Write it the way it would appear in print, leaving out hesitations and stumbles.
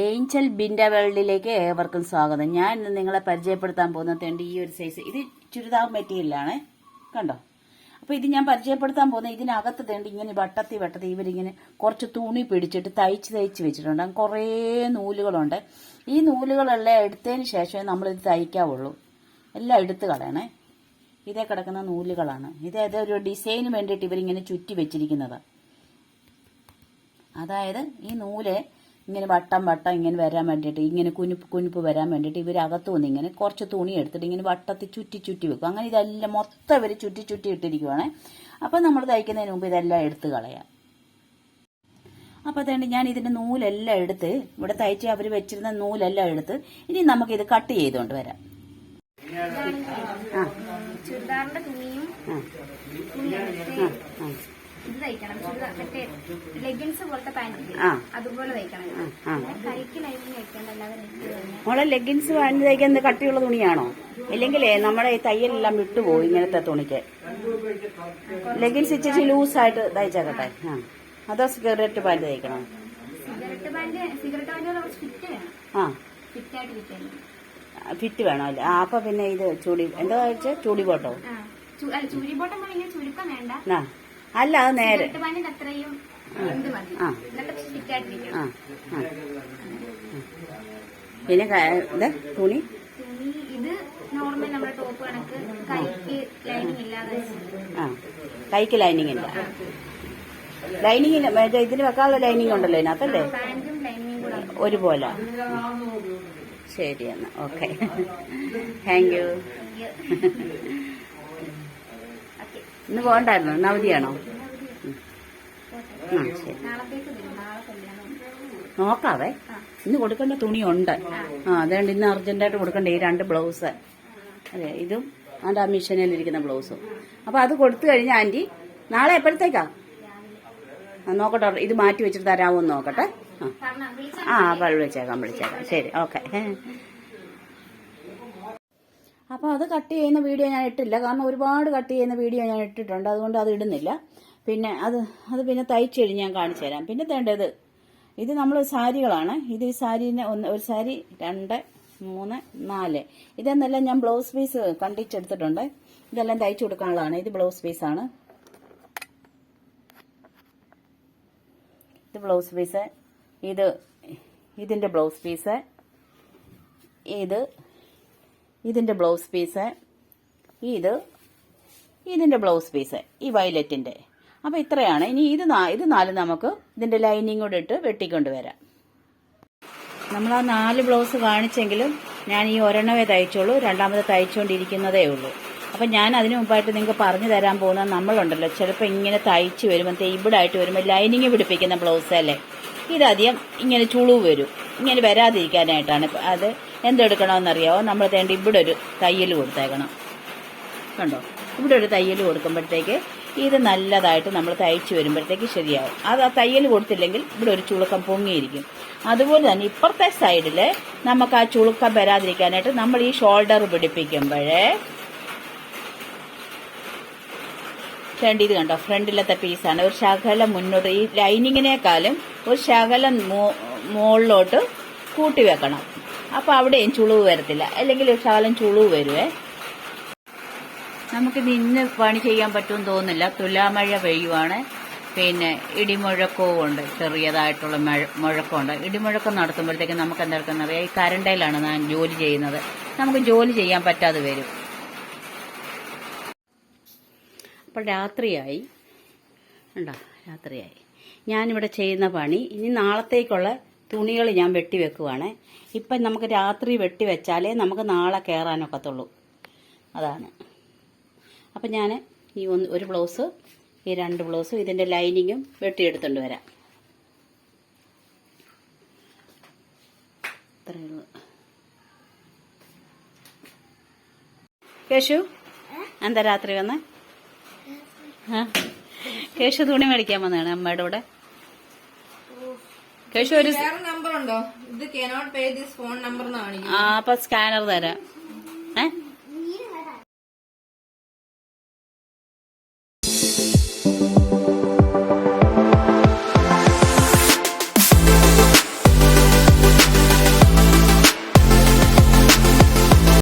Angel Binda വേൾഡിലേക്ക് ഏവർക്കും സ്വാഗതം. ഞാൻ ഇന്ന് നിങ്ങളെ പരിചയപ്പെടുത്താൻ പോകുന്നത് ഈ ഒരു സൈസ്. ഇത് ചുരിദാർ മെറ്റീരിയലാണ്, കണ്ടോ. അപ്പോൾ ഇത് ഞാൻ പരിചയപ്പെടുത്താൻ പോകുന്നത് ഇതിനകത്ത് തേണ്ടി ഇങ്ങനെ വട്ടത്തി ഇവരിങ്ങനെ കുറച്ച് തുണി പിടിച്ചിട്ട് തയ്ച്ച് വെച്ചിട്ടുണ്ട്. കുറേ നൂലുകളുണ്ട്. ഈ നൂലുകളെല്ലാം എടുത്തതിന് ശേഷമേ നമ്മളിത് തയ്ക്കാവുള്ളൂ. എല്ലാം എടുത്ത് കളയണേ. ഇതേ കിടക്കുന്ന നൂലുകളാണ്. ഇതൊരു ഡിസൈന് വേണ്ടിയിട്ട് ഇവരിങ്ങനെ ചുറ്റി വെച്ചിരിക്കുന്നത്. അതായത് ഈ നൂല് ഇങ്ങനെ വട്ടം ഇങ്ങനെ വരാൻ വേണ്ടിയിട്ട്, ഇങ്ങനെ കുനുപ്പ് വരാൻ വേണ്ടിയിട്ട് ഇവരകത്തു നിന്ന് ഇങ്ങനെ കുറച്ച് തുണി എടുത്തിട്ട് ഇങ്ങനെ വട്ടത്തിൽ ചുറ്റി വെക്കും. അങ്ങനെ ഇതെല്ലാം മൊത്തം ഇവർ ചുറ്റി ഇട്ടിരിക്കുവാണ്. അപ്പം നമ്മൾ തയ്ക്കുന്നതിന് മുമ്പ് ഇതെല്ലാം എടുത്ത് കളയാം. അപ്പോൾ അതുകൊണ്ട് ഞാൻ ഇതിൻ്റെ നൂലെല്ലാം എടുത്ത്, ഇവിടെ തയ്ച്ച് അവർ വെച്ചിരുന്ന നൂലെല്ലാം എടുത്ത് ഇനി നമുക്കിത് കട്ട് ചെയ്തുകൊണ്ട് വരാം. ചുരിദാറിന്റെ തുണിയും ഇത് തയ്ക്കണം. മറ്റേ ലെഗിൻസ് പോലത്തെ പാന്റ് അതുപോലെ തയ്ക്കണം. കൈക്ക് ലൈനിങ് വെക്കേണ്ട. മോളെ ലെഗിൻസ് പാന്റ് തയ്ക്കാൻ കട്ടിയുള്ള തുണിയാണോ? ഇല്ലെങ്കിൽ നമ്മുടെ ഈ തയ്യലെല്ലാം വിട്ടുപോകും ഇങ്ങനത്തെ തുണിക്ക്. ലെഗിൻസ് ഇച്ചിരി ലൂസായിട്ട് തയ്ച്ചേക്കട്ടെ. അതോ സിഗരറ്റ് പാന്റ് തയ്ക്കണം? സിഗരറ്റ് പാന്റ് ഫിറ്റ് വേണം. ഫിറ്റായിട്ട് കിട്ടുന്നു. ഫിറ്റ് വേണോ? അല്ലേ. അപ്പൊ പിന്നെ ഇത് എന്താ കഴിച്ച ചൂടി ബോട്ടോ? ചുരുക്കം വേണ്ട. അല്ല, അത് നേരെ അത്രയും. പിന്നെ തുണി ഇത് നോർമൽ നമ്മുടെ ടോപ്പ് കണക്ക് കൈക്ക് ലൈനിങ് ഇല്ലാതെ. കൈക്ക് ലൈനിങ് ഇല്ല. ലൈനിങ് ഇതിന് വെക്കാനുള്ള ലൈനിങ് ഉണ്ടല്ലോ ഇതിനകത്തല്ലേ? പാന്റും ലൈനിങ്ങും കൂടെ ഒരുപോലെ. ശരി എന്നാ, ഓക്കെ. Thank you. ഇന്ന് പോകണ്ടായിരുന്നു? ഇന്ന് അവധിയാണോ? ശരി, നോക്കാവേ. ഇന്ന് കൊടുക്കേണ്ട തുണിയുണ്ട്. അതുകൊണ്ട് ഇന്ന് അർജന്റായിട്ട് കൊടുക്കണ്ടേ ഈ 2 ബ്ലൗസ്. അതെ, ഇതും ആ മിഷനിലിരിക്കുന്ന ബ്ലൗസും. അപ്പൊ അത് കൊടുത്തു കഴിഞ്ഞാൽ ആന്റി നാളെ എപ്പോഴത്തേക്കാ നോക്കട്ടെ. ഇത് മാറ്റി വെച്ചിട്ട് തരാമോ എന്ന് നോക്കട്ടെ. വിളിച്ചേക്കാം. ശരി, ഓക്കെ. അപ്പോൾ അത് കട്ട് ചെയ്യുന്ന വീഡിയോ ഞാൻ ഇട്ടില്ല, കാരണം ഒരുപാട് കട്ട് ചെയ്യുന്ന വീഡിയോ ഞാൻ ഇട്ടിട്ടുണ്ട്. അതുകൊണ്ട് അത് ഇടുന്നില്ല. പിന്നെ അത് പിന്നെ തയ്ച്ച് കഴിഞ്ഞ് ഞാൻ കാണിച്ചു തരാം. പിന്നെ തേണ്ടത് ഇത് നമ്മൾ സാരികളാണ്. ഇത് ഈ സാരീനെ ഒരു സാരി 2, 3, 4 ഇതെന്നെല്ലാം ഞാൻ ബ്ലൗസ് പീസ് കണ്ടിച്ചെടുത്തിട്ടുണ്ട്. ഇതെല്ലാം തയ്ച്ചു കൊടുക്കാനുള്ളതാണ്. ഇത് ബ്ലൗസ് പീസാണ്. ഇത് ബ്ലൗസ് പീസ്. ഇതിന്റെ ബ്ലൗസ് പീസ്. ഇതിന്റെ ബ്ലൗസ് പീസ്. ഇതിന്റെ ബ്ലൗസ് പീസ്, ഈ വയലറ്റിന്റെ. അപ്പൊ ഇത്രയാണ്. ഇനി ഇത് 4 നമുക്ക് ഇതിന്റെ ലൈനിങ് കൂടെ ഇട്ട് വെട്ടിക്കൊണ്ടുവരാം. നമ്മൾ ആ 4 ബ്ലൗസ് കാണിച്ചെങ്കിലും ഞാൻ ഈ ഒരെണ്ണമേ തയ്ച്ചോളൂ. രണ്ടാമത് തയ്ച്ചുകൊണ്ടിരിക്കുന്നതേ ഉള്ളൂ. അപ്പം ഞാൻ അതിനു മുമ്പായിട്ട് നിങ്ങൾക്ക് പറഞ്ഞു തരാൻ പോകുന്ന നമ്മളുണ്ടല്ലോ, ചിലപ്പോൾ ഇങ്ങനെ തയ്ച്ച് വരുമ്പോൾ ഇവിടെ ആയിട്ട് വരുമ്പോൾ ലൈനിങ് പിടിപ്പിക്കുന്ന ബ്ലൗസ് അല്ലേ, ഇതധികം ഇങ്ങനെ ചുളിവ് വരും. ഇങ്ങനെ വരാതിരിക്കാനായിട്ടാണ്. അത് എന്തെടുക്കണമെന്നറിയാമോ? നമ്മൾ ഇവിടെ ഒരു തയ്യൽ കൊടുത്തേക്കണം. കണ്ടോ, ഇവിടെ ഒരു തയ്യൽ കൊടുക്കുമ്പോഴത്തേക്ക് ഇത് നല്ലതായിട്ട് നമ്മൾ തയ്ച്ച് വരുമ്പോഴത്തേക്ക് ശരിയാവും. അത് ആ തയ്യൽ കൊടുത്തില്ലെങ്കിൽ ഇവിടെ ഒരു ചുളുക്കം പൊങ്ങിയിരിക്കും. അതുപോലെ തന്നെ ഇപ്പുറത്തെ സൈഡിൽ നമുക്ക് ആ ചുളുക്കം വരാതിരിക്കാനായിട്ട് നമ്മൾ ഈ ഷോൾഡർ പിടിപ്പിക്കുമ്പോഴേ ഇത് കണ്ടോ, ഫ്രണ്ടിലത്തെ പീസാണ്. ഒരു ശകലം മുന്നോട്ട്, ഈ ലൈനിങ്ങിനേക്കാളും ഒരു ശകലം മുകളിലോട്ട് കൂട്ടി വെക്കണം. അപ്പോൾ അവിടെയും ചുളിവ് വരത്തില്ല. അല്ലെങ്കിൽ ഒരു ശകലം ചുളിവ് വരുവേ. നമുക്കിത് ഇന്ന് പണി ചെയ്യാൻ പറ്റുമെന്ന് തോന്നുന്നില്ല. തുലാമഴ പെയ്യുവാണ്. പിന്നെ ഇടിമുഴക്കവും ഉണ്ട്, ചെറിയതായിട്ടുള്ള മുഴക്കമുണ്ട്. ഇടിമുഴക്കം നടത്തുമ്പോഴത്തേക്കും നമുക്ക് എന്താണെന്നറിയാം, ഈ കരണ്ടയിലാണ് ഞാൻ ജോലി ചെയ്യുന്നത്. നമുക്ക് ജോലി ചെയ്യാൻ പറ്റാതെ വരും. അപ്പോൾ രാത്രിയായി. ഞാനിവിടെ ചെയ്യുന്ന പണി ഇനി നാളത്തേക്കുള്ള തുണികൾ ഞാൻ വെട്ടി വെക്കുവാണ്. ഇപ്പം നമുക്ക് രാത്രി വെട്ടി വെച്ചാലേ നമുക്ക് നാളെ കയറാനൊക്കത്തുള്ളൂ. അതാണ്. അപ്പം ഞാൻ ഈ ഒരു ബ്ലൗസ്, ഈ 2 ബ്ലൗസും ഇതിൻ്റെ ലൈനിങ്ങും വെട്ടിയെടുത്തുകൊണ്ട് വരാം. ഇത്രയേ ഉള്ളൂ. കേശു എന്താ രാത്രി വന്നേ? കേശു തുണി മേടിക്കാൻ വന്നതാണ് അമ്മയുടെ കൂടെ. കേശു ഒരു നമ്പർ ഉണ്ടോ? ഇത് അപ്പൊ സ്കാനർ തരാം.